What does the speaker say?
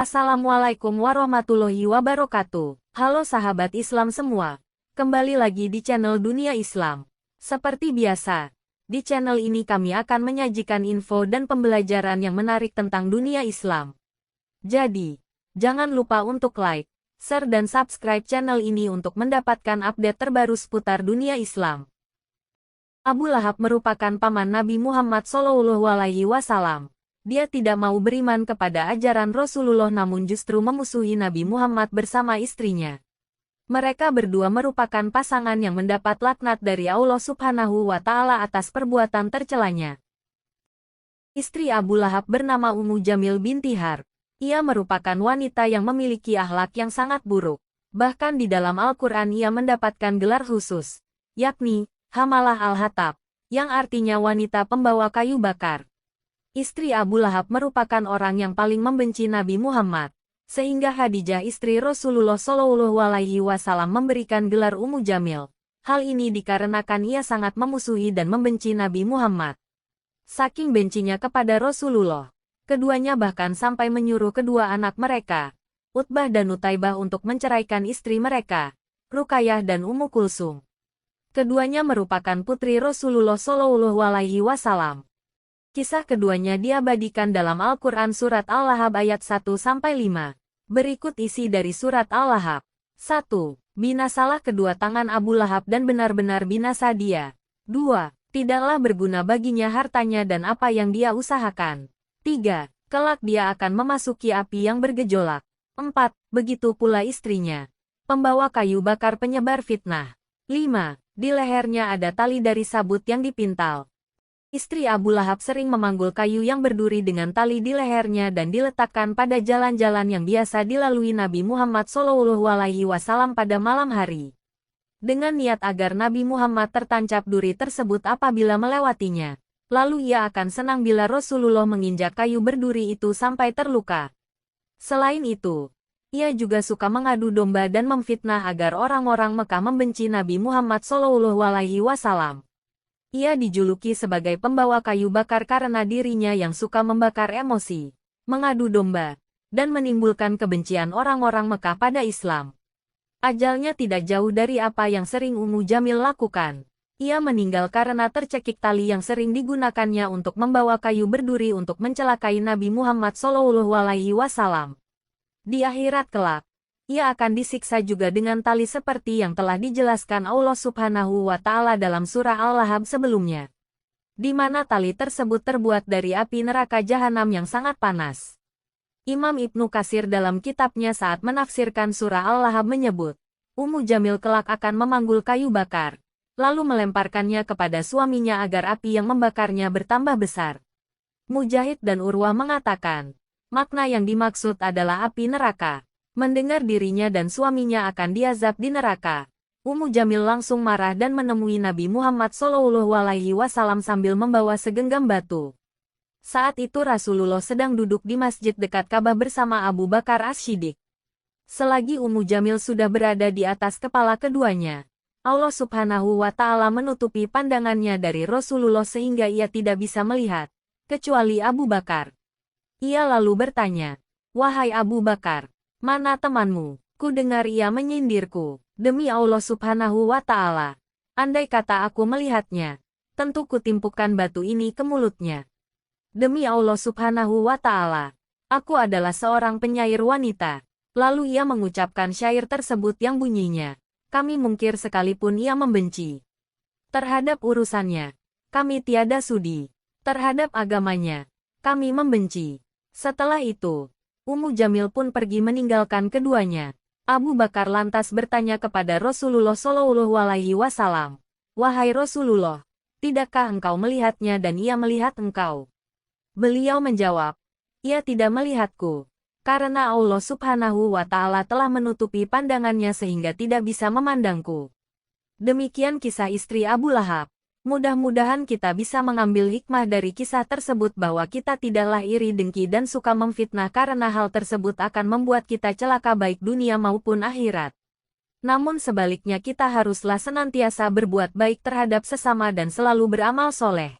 Assalamualaikum warahmatullahi wabarakatuh. Halo sahabat Islam semua. Kembali lagi di channel Dunia Islam. Seperti biasa, di channel ini kami akan menyajikan info dan pembelajaran yang menarik tentang dunia Islam. Jadi, jangan lupa untuk like, share dan subscribe channel ini untuk mendapatkan update terbaru seputar dunia Islam. Abu Lahab merupakan paman Nabi Muhammad SAW. Dia tidak mau beriman kepada ajaran Rasulullah namun justru memusuhi Nabi Muhammad bersama istrinya. Mereka berdua merupakan pasangan yang mendapat laknat dari Allah Subhanahu wa Ta'ala atas perbuatan tercelanya. Istri Abu Lahab bernama Ummu Jamil binti Harb. Ia merupakan wanita yang memiliki akhlak yang sangat buruk. Bahkan di dalam Al-Quran ia mendapatkan gelar khusus, yakni Hamalah Al-Hatab, yang artinya wanita pembawa kayu bakar. Istri Abu Lahab merupakan orang yang paling membenci Nabi Muhammad, sehingga Khadijah istri Rasulullah SAW memberikan gelar Ummu Jamil. Hal ini dikarenakan ia sangat memusuhi dan membenci Nabi Muhammad. Saking bencinya kepada Rasulullah, keduanya bahkan sampai menyuruh kedua anak mereka, Utbah dan Utaibah untuk menceraikan istri mereka, Ruqayyah dan Ummu Kulsum. Keduanya merupakan putri Rasulullah SAW. Kisah keduanya diabadikan dalam Al-Quran Surat Al-Lahab ayat 1-5. Berikut isi dari Surat Al-Lahab. 1. Binasalah kedua tangan Abu Lahab dan benar-benar binasa dia. 2. Tidaklah berguna baginya hartanya dan apa yang dia usahakan. 3. Kelak dia akan memasuki api yang bergejolak. 4. Begitu pula istrinya, pembawa kayu bakar penyebar fitnah. 5. Di lehernya ada tali dari sabut yang dipintal. Istri Abu Lahab sering memanggul kayu yang berduri dengan tali di lehernya dan diletakkan pada jalan-jalan yang biasa dilalui Nabi Muhammad SAW pada malam hari, dengan niat agar Nabi Muhammad tertancap duri tersebut apabila melewatinya. Lalu ia akan senang bila Rasulullah menginjak kayu berduri itu sampai terluka. Selain itu, ia juga suka mengadu domba dan memfitnah agar orang-orang Mekah membenci Nabi Muhammad SAW. Ia dijuluki sebagai pembawa kayu bakar karena dirinya yang suka membakar emosi, mengadu domba, dan menimbulkan kebencian orang-orang Mekah pada Islam. Ajalnya tidak jauh dari apa yang sering Ummu Jamil lakukan. Ia meninggal karena tercekik tali yang sering digunakannya untuk membawa kayu berduri untuk mencelakai Nabi Muhammad SAW. Di akhirat kelak, ia akan disiksa juga dengan tali seperti yang telah dijelaskan Allah Subhanahu wa Ta'ala dalam surah Al-Lahab sebelumnya, di mana tali tersebut terbuat dari api neraka jahanam yang sangat panas. Imam Ibnu Katsir dalam kitabnya saat menafsirkan surah Al-Lahab menyebut, Ummu Jamil kelak akan memanggul kayu bakar, lalu melemparkannya kepada suaminya agar api yang membakarnya bertambah besar. Mujahid dan Urwah mengatakan, makna yang dimaksud adalah api neraka. Mendengar dirinya dan suaminya akan diazab di neraka, Ummu Jamil langsung marah dan menemui Nabi Muhammad SAW sambil membawa segenggam batu. Saat itu Rasulullah sedang duduk di masjid dekat Ka'bah bersama Abu Bakar As-Siddiq. Selagi Ummu Jamil sudah berada di atas kepala keduanya, Allah Subhanahu wa Ta'ala menutupi pandangannya dari Rasulullah sehingga ia tidak bisa melihat, kecuali Abu Bakar. Ia lalu bertanya, "Wahai Abu Bakar, mana temanmu?" Ku dengar ia menyindirku. Demi Allah Subhanahu wa Ta'ala, andai kata aku melihatnya, tentu kutimpukan batu ini ke mulutnya. Demi Allah Subhanahu wa Ta'ala, aku adalah seorang penyair wanita. Lalu ia mengucapkan syair tersebut yang bunyinya, kami mungkir sekalipun ia membenci. Terhadap urusannya, kami tiada sudi. Terhadap agamanya, kami membenci. Setelah itu, Ummu Jamil pun pergi meninggalkan keduanya. Abu Bakar lantas bertanya kepada Rasulullah SAW, "Wahai Rasulullah, tidakkah engkau melihatnya dan ia melihat engkau?" Beliau menjawab, "Ia tidak melihatku, karena Allah Subhanahu wa Ta'ala telah menutupi pandangannya sehingga tidak bisa memandangku." Demikian kisah istri Abu Lahab. Mudah-mudahan kita bisa mengambil hikmah dari kisah tersebut bahwa kita tidaklah iri dengki dan suka memfitnah karena hal tersebut akan membuat kita celaka baik dunia maupun akhirat. Namun sebaliknya kita haruslah senantiasa berbuat baik terhadap sesama dan selalu beramal soleh.